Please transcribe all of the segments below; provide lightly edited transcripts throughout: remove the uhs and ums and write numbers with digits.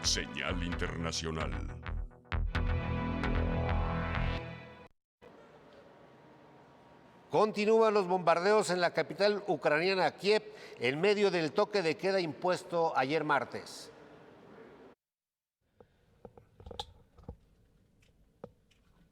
Señal internacional. Continúan los bombardeos en la capital ucraniana, Kiev, en medio del toque de queda impuesto ayer martes.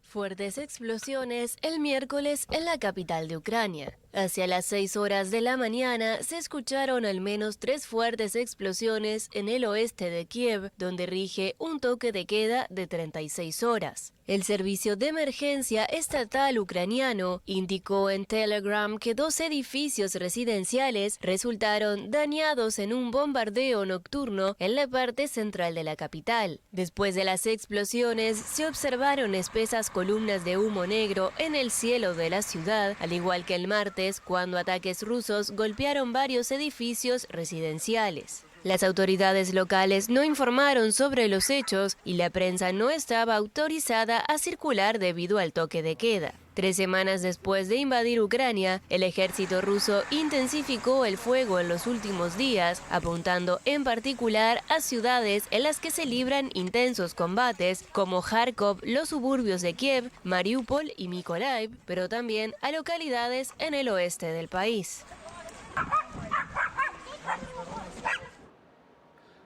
Fuertes explosiones el miércoles en la capital de Ucrania. Hacia las 6 horas de la mañana se escucharon al menos 3 fuertes explosiones en el oeste de Kiev, donde rige un toque de queda de 36 horas. El Servicio de Emergencia Estatal ucraniano indicó en Telegram que 2 edificios residenciales resultaron dañados en un bombardeo nocturno en la parte central de la capital. Después de las explosiones, se observaron espesas columnas de humo negro en el cielo de la ciudad, al igual que el martes, cuando ataques rusos golpearon varios edificios residenciales. Las autoridades locales no informaron sobre los hechos y la prensa no estaba autorizada a circular debido al toque de queda. 3 semanas después de invadir Ucrania, el ejército ruso intensificó el fuego en los últimos días, apuntando en particular a ciudades en las que se libran intensos combates, como Kharkov, los suburbios de Kiev, Mariupol y Mykolaiv, pero también a localidades en el oeste del país.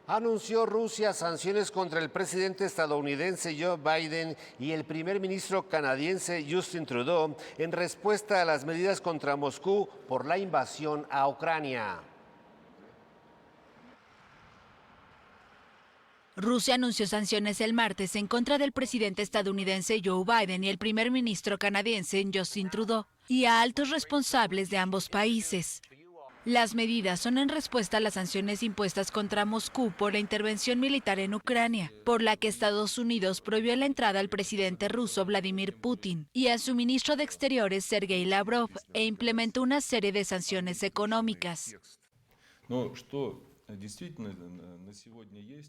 Anunció Rusia sanciones contra el presidente estadounidense Joe Biden y el primer ministro canadiense Justin Trudeau en respuesta a las medidas contra Moscú por la invasión a Ucrania. Rusia anunció sanciones el martes en contra del presidente estadounidense Joe Biden y el primer ministro canadiense Justin Trudeau, y a altos responsables de ambos países. Las medidas son en respuesta a las sanciones impuestas contra Moscú por la intervención militar en Ucrania, por la que Estados Unidos prohibió la entrada al presidente ruso Vladimir Putin y a su ministro de Exteriores Sergei Lavrov, e implementó una serie de sanciones económicas.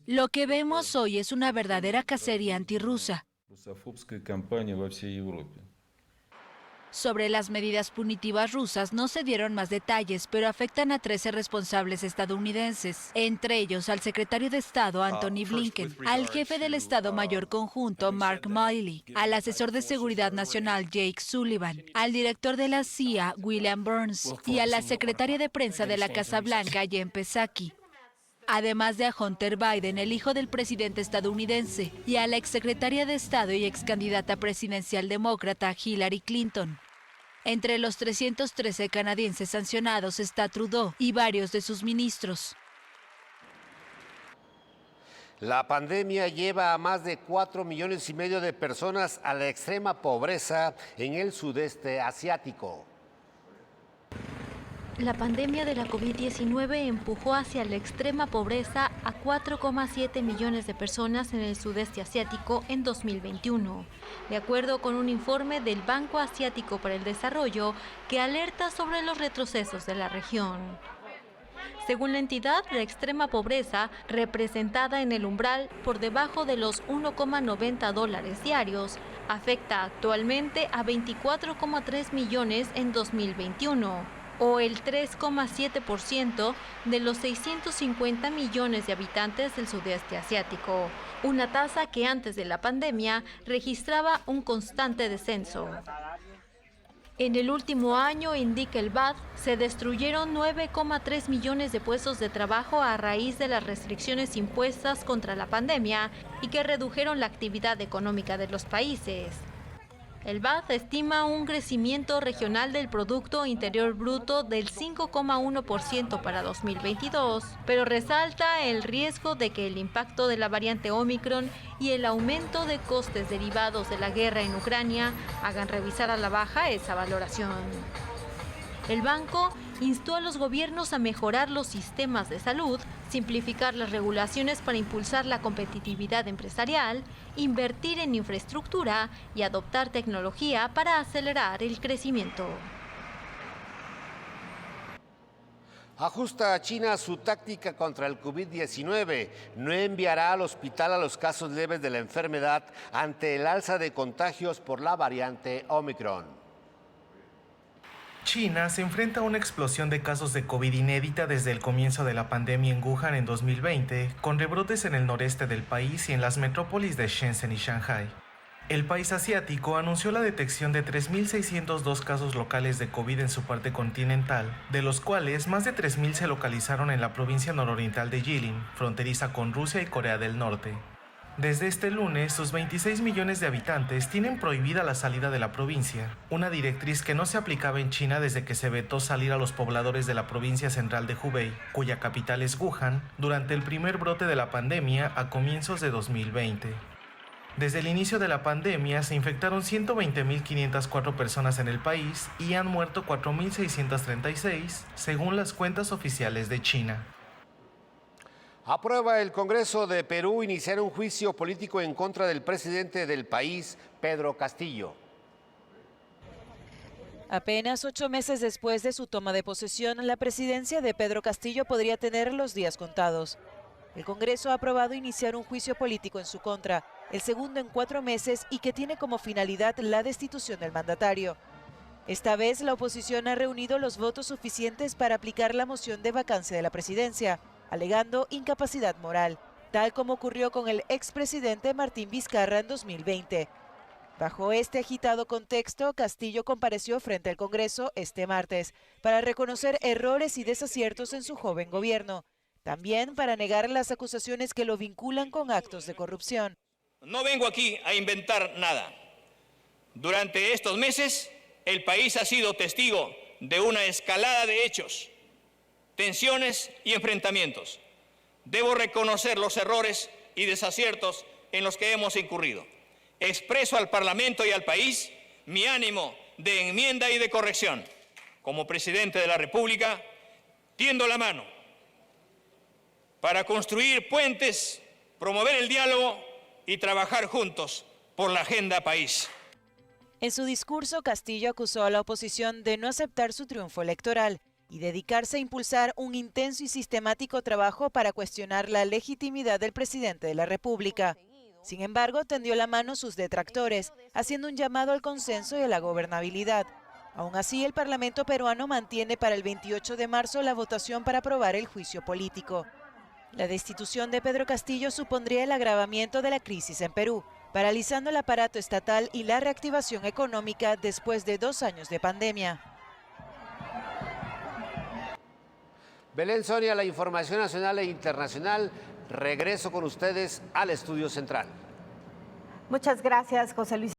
Lo que vemos hoy es una verdadera cacería antirrusa. Sobre las medidas punitivas rusas no se dieron más detalles, pero afectan a 13 responsables estadounidenses, entre ellos al secretario de Estado Antony Blinken, al jefe del Estado Mayor Conjunto Mark Milley, al asesor de Seguridad Nacional Jake Sullivan, al director de la CIA William Burns y a la secretaria de prensa de la Casa Blanca Jen Psaki. Además de a Hunter Biden, el hijo del presidente estadounidense, y a la exsecretaria de Estado y excandidata presidencial demócrata Hillary Clinton. Entre los 313 canadienses sancionados está Trudeau y varios de sus ministros. La pandemia lleva a más de 4,5 millones de personas a la extrema pobreza en el sudeste asiático. La pandemia de la COVID-19 empujó hacia la extrema pobreza a 4,7 millones de personas en el sudeste asiático en 2021, de acuerdo con un informe del Banco Asiático para el Desarrollo que alerta sobre los retrocesos de la región. Según la entidad, la extrema pobreza, representada en el umbral por debajo de los $1,90 diarios, afecta actualmente a 24,3 millones en 2021. O el 3,7% de los 650 millones de habitantes del sudeste asiático, una tasa que antes de la pandemia registraba un constante descenso. En el último año, indica el BAD, se destruyeron 9,3 millones de puestos de trabajo a raíz de las restricciones impuestas contra la pandemia y que redujeron la actividad económica de los países. El BAD estima un crecimiento regional del Producto Interior Bruto del 5,1% para 2022, pero resalta el riesgo de que el impacto de la variante Omicron y el aumento de costes derivados de la guerra en Ucrania hagan revisar a la baja esa valoración. El banco instó a los gobiernos a mejorar los sistemas de salud, simplificar las regulaciones para impulsar la competitividad empresarial, invertir en infraestructura y adoptar tecnología para acelerar el crecimiento. Ajusta a China su táctica contra el COVID-19. No enviará al hospital a los casos leves de la enfermedad ante el alza de contagios por la variante Omicron. China se enfrenta a una explosión de casos de COVID inédita desde el comienzo de la pandemia en Wuhan en 2020, con rebrotes en el noreste del país y en las metrópolis de Shenzhen y Shanghai. El país asiático anunció la detección de 3.602 casos locales de COVID en su parte continental, de los cuales más de 3.000 se localizaron en la provincia nororiental de Jilin, fronteriza con Rusia y Corea del Norte. Desde este lunes, sus 26 millones de habitantes tienen prohibida la salida de la provincia, una directriz que no se aplicaba en China desde que se vetó salir a los pobladores de la provincia central de Hubei, cuya capital es Wuhan, durante el primer brote de la pandemia a comienzos de 2020. Desde el inicio de la pandemia se infectaron 120.504 personas en el país y han muerto 4.636, según las cuentas oficiales de China. Aprueba el Congreso de Perú iniciar un juicio político en contra del presidente del país, Pedro Castillo. Apenas 8 meses después de su toma de posesión, la presidencia de Pedro Castillo podría tener los días contados. El Congreso ha aprobado iniciar un juicio político en su contra, el segundo en 4 meses y que tiene como finalidad la destitución del mandatario. Esta vez la oposición ha reunido los votos suficientes para aplicar la moción de vacancia de la presidencia, alegando incapacidad moral, tal como ocurrió con el expresidente Martín Vizcarra en 2020. Bajo este agitado contexto, Castillo compareció frente al Congreso este martes para reconocer errores y desaciertos en su joven gobierno, también para negar las acusaciones que lo vinculan con actos de corrupción. No vengo aquí a inventar nada. Durante estos meses, el país ha sido testigo de una escalada de hechos, tensiones y enfrentamientos. Debo reconocer los errores y desaciertos en los que hemos incurrido. Expreso al Parlamento y al país mi ánimo de enmienda y de corrección. Como presidente de la República, tiendo la mano para construir puentes, promover el diálogo y trabajar juntos por la agenda país. En su discurso, Castillo acusó a la oposición de no aceptar su triunfo electoral y dedicarse a impulsar un intenso y sistemático trabajo para cuestionar la legitimidad del presidente de la República. Sin embargo, tendió la mano a sus detractores, haciendo un llamado al consenso y a la gobernabilidad. Aún así, el Parlamento peruano mantiene para el 28 de marzo la votación para aprobar el juicio político. La destitución de Pedro Castillo supondría el agravamiento de la crisis en Perú, paralizando el aparato estatal y la reactivación económica después de 2 años de pandemia. Belén, Sonia, la información nacional e internacional. Regreso con ustedes al estudio central. Muchas gracias, José Luis.